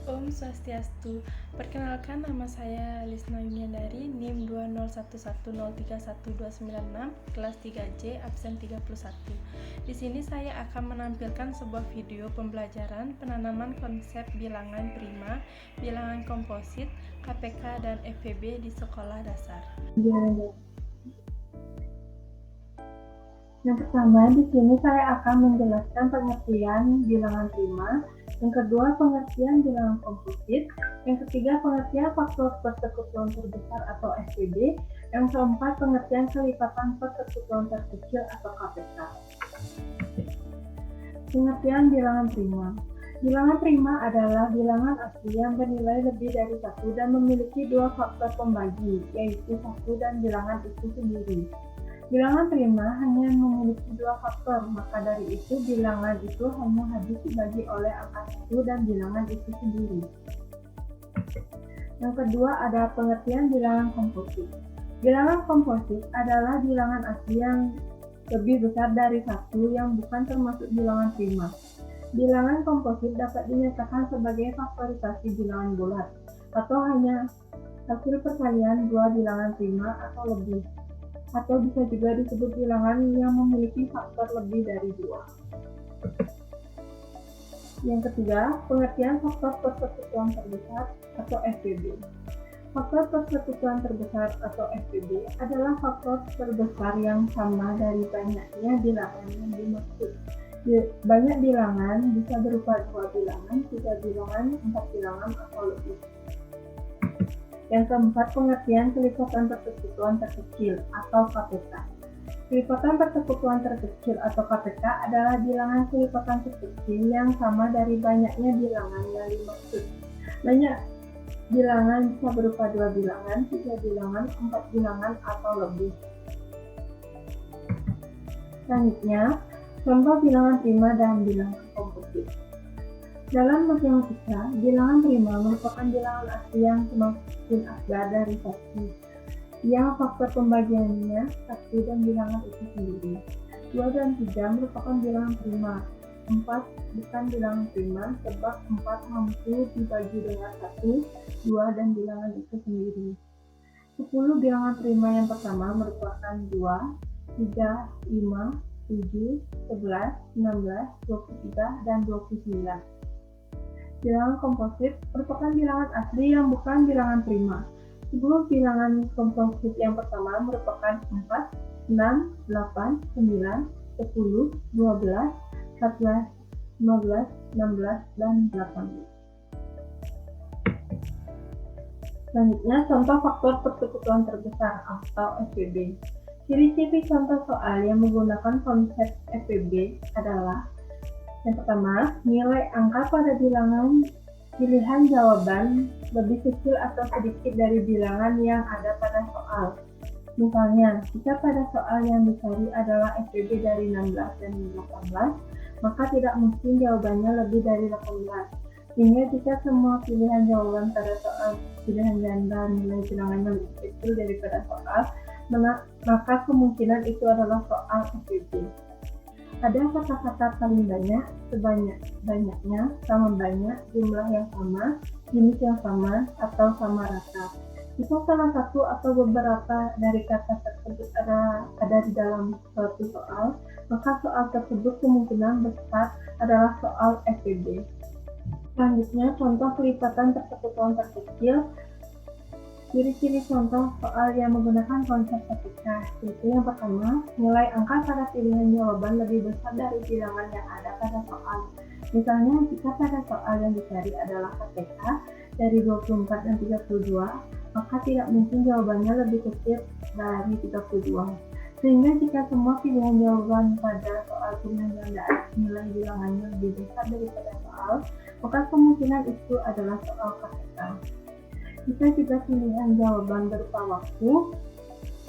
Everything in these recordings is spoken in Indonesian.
Om Swastiastu. Perkenalkan, nama saya Lisna Yumiandari, NIM 20110311296, kelas 3J, absen 31. Di sini saya akan menampilkan sebuah video pembelajaran penanaman konsep bilangan prima, bilangan komposit, KPK, dan FPB di sekolah dasar. Yang pertama, di sini saya akan menjelaskan pengertian bilangan prima, yang kedua pengertian bilangan komposit, yang ketiga pengertian faktor persekutuan terbesar atau FPB, yang keempat pengertian kelipatan persekutuan terkecil atau KPK. Pengertian bilangan prima. Bilangan prima adalah bilangan asli yang bernilai lebih dari 1 dan memiliki dua faktor pembagi, yaitu 1 dan bilangan itu sendiri. Bilangan prima hanya memiliki dua faktor, maka dari itu bilangan itu hanya habis dibagi oleh angka 1 dan bilangan itu sendiri. Yang kedua ada pengertian bilangan komposit. Bilangan komposit adalah bilangan asli yang lebih besar dari 1 yang bukan termasuk bilangan prima. Bilangan komposit dapat dinyatakan sebagai faktorisasi bilangan bulat, atau hanya hasil perkalian dua bilangan prima atau lebih, atau bisa juga disebut bilangan yang memiliki faktor lebih dari 2. Yang ketiga, pengertian faktor persekutuan terbesar atau FPB. Faktor persekutuan terbesar atau FPB adalah faktor terbesar yang sama dari banyaknya bilangan yang dimaksud. Banyak bilangan bisa berupa 2 bilangan, 3 bilangan, 4 bilangan, atau lebih. Yang keempat, pengertian kelipatan persekutuan terkecil atau KPK. Kelipatan persekutuan terkecil atau KPK adalah bilangan kelipatan terkecil yang sama dari banyaknya bilangan yang dimaksud. Banyak bilangan bisa berupa 2 bilangan, 3 bilangan, 4 bilangan, atau lebih. Selanjutnya, contoh bilangan prima dan bilangan komposit. Dalam matematika, bilangan prima merupakan bilangan asli yang semakin akbar dari 1, yang faktor pembagiannya 1 dan bilangan itu sendiri. 2 dan 3 merupakan bilangan prima. 4 bukan bilangan prima sebab 4 mampu dibagi dengan 1, 2, dan bilangan itu sendiri. 10 bilangan prima yang pertama merupakan 2, 3, 5, 7, 11, 19, 23, dan 29. Bilangan komposit merupakan bilangan asli yang bukan bilangan prima. 10 bilangan komposit yang pertama merupakan 4, 6, 8, 9, 10, 12, 14, 15, 16, dan 18. Selanjutnya, contoh faktor persekutuan terbesar atau FPB. Ciri-ciri contoh soal yang menggunakan konsep FPB adalah: yang pertama, nilai angka pada bilangan pilihan jawaban lebih kecil atau sedikit dari bilangan yang ada pada soal. Misalnya, jika pada soal yang dicari adalah FPB dari 16 dan 18, maka tidak mungkin jawabannya lebih dari 18. Sehingga jika semua pilihan jawaban pada soal pilihan ganda nilai bilangannya lebih kecil daripada soal, maka kemungkinan itu adalah soal FPB. Ada kata-kata paling banyak, sebanyak-banyaknya, sama banyak, jumlah yang sama, jenis yang sama, atau sama rata. Jika salah satu atau beberapa dari kata tersebut ada di dalam suatu soal, maka soal tersebut kemungkinan besar adalah soal FPB. Selanjutnya, contoh kelipatan persekutuan terkecil. Ciri-ciri contoh soal yang menggunakan konsep KPK, yaitu yang pertama, nilai angka pada pilihan jawaban lebih besar dari bilangan yang ada pada soal. Misalnya, jika pada soal yang dicari adalah KPK dari 24 dan 32, maka tidak mungkin jawabannya lebih kecil dari 32. Sehingga jika semua pilihan jawaban pada soal pilihan ganda nilai bilangannya lebih besar daripada soal, maka kemungkinan itu adalah soal KPK. Bisa juga pilihan jawaban berupa waktu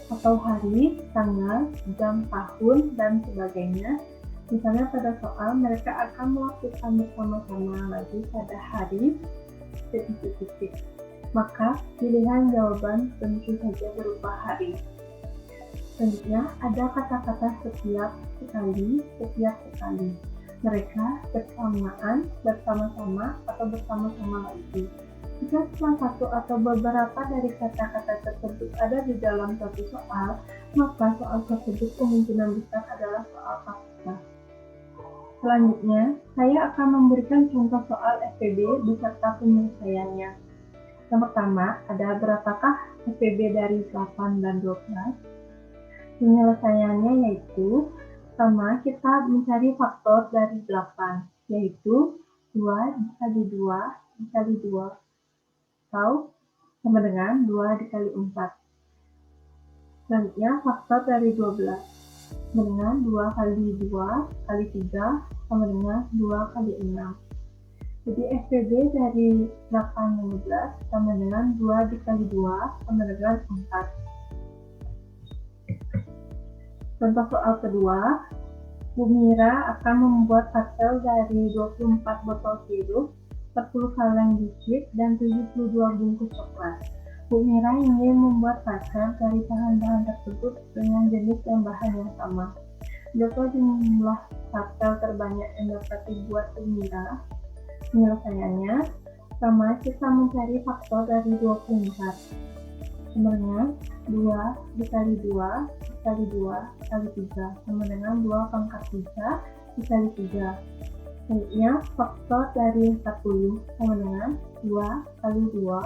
atau hari, tanggal, jam, tahun, dan sebagainya. Misalnya pada soal mereka akan melakukan bersama-sama lagi pada hari titik-titik. Maka pilihan jawaban tentu saja berupa hari. Selanjutnya ada kata-kata setiap sekali. Mereka bersamaan, bersama-sama, atau bersama-sama lagi. Jika salah satu atau beberapa dari kata-kata tersebut ada di dalam suatu soal, maka soal tersebut kemungkinan besar adalah soal fakta. Selanjutnya, saya akan memberikan contoh soal FPB beserta penyelesaiannya. Yang pertama, ada berapakah FPB dari 8 dan 12? Penyelesaiannya yaitu, pertama kita mencari faktor dari 8, yaitu 2 dikali 2 dikali 2, atau sama dengan 2 dikali 4. Selanjutnya, faktor dari 12, sama dengan 2 kali 2 kali 3, sama dengan 2 kali 6. Jadi FPB dari 8 dan 12 sama dengan 2 dikali 2 sama dengan 4. Contoh soal kedua, Bu Mira akan membuat pastel dari 24 botol sirup, 40 kaleng biskuit, dan 72 bungkus coklat. Bu Mira ingin membuat pastel dari bahan-bahan tersebut dengan jenis dan bahan yang sama. Berapa jumlah pastel terbanyak yang dapat dibuat Bu Mira? Penyelesaiannya, pertama kita mencari faktor dari 24. Sama dengan 2 dikali 2 dikali 2 dikali 3, sama dengan 2 pangkat 3 dikali 3. Selanjutnya, faktor dari 40 sama dengan 2 kali 2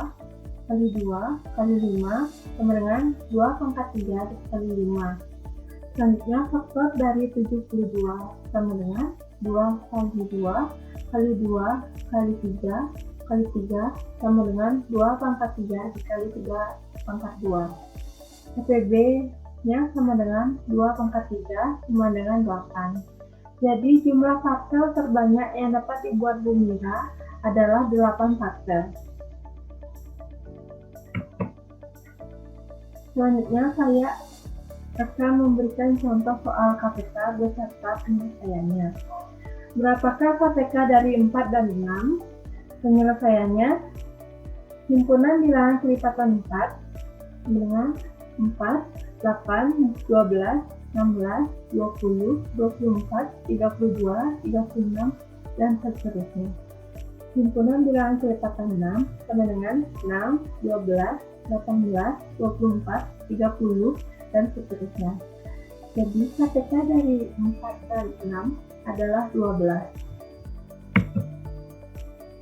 kali 2 kali 5, sama dengan 2 pangkat 3 dikali 5. Selanjutnya, faktor dari 72 sama dengan 2 kali 2 kali 2 kali 3 kali 3, sama dengan 2 pangkat 3 dikali 3 pangkat 2. FPB-nya sama dengan 2 pangkat 3 sama dengan 8. Jadi jumlah pastel terbanyak yang dapat dibuat Bu Mira adalah 8 pastel. Selanjutnya saya akan memberikan contoh soal KPK beserta penyelesaiannya. Berapakah KPK dari 4 dan 6? Penyelesaiannya, himpunan bilangan kelipatan 4 dengan 4, 8, 12, 16, 20, 24, 32, 36, dan seterusnya. Himpunan bilangan kelipatan 6 sama dengan 6, 12, 18, 24, 30, dan seterusnya. Jadi KPK dari 4 dan 6 adalah 12.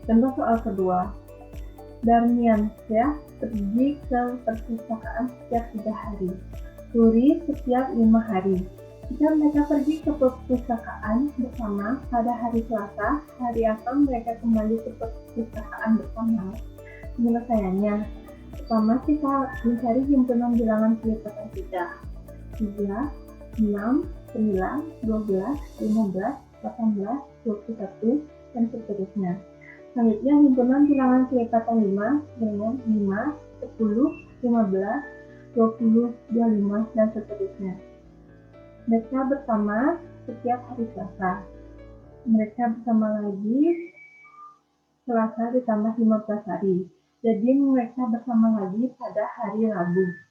Contoh soal kedua, Darmiansyah pergi ke perpustakaan setiap 3 hari, Suri setiap 5 hari. Jika mereka pergi ke perpustakaan bersama pada hari Selasa, hari apa mereka kembali ke perpustakaan bersama? Penyelesaiannya, pertama kita mencari himpunan bilangan kelipatan 3, 6, 9, 12, 15, 18, 21, dan seterusnya. Selanjutnya, himpunan bilangan kelipatan 5 dengan 5, 10, 15, 20, 25, dan seterusnya. Mereka bersama setiap hari Selasa. Mereka bersama lagi Selasa ditambah 15 hari. Jadi mereka bersama lagi pada hari Rabu.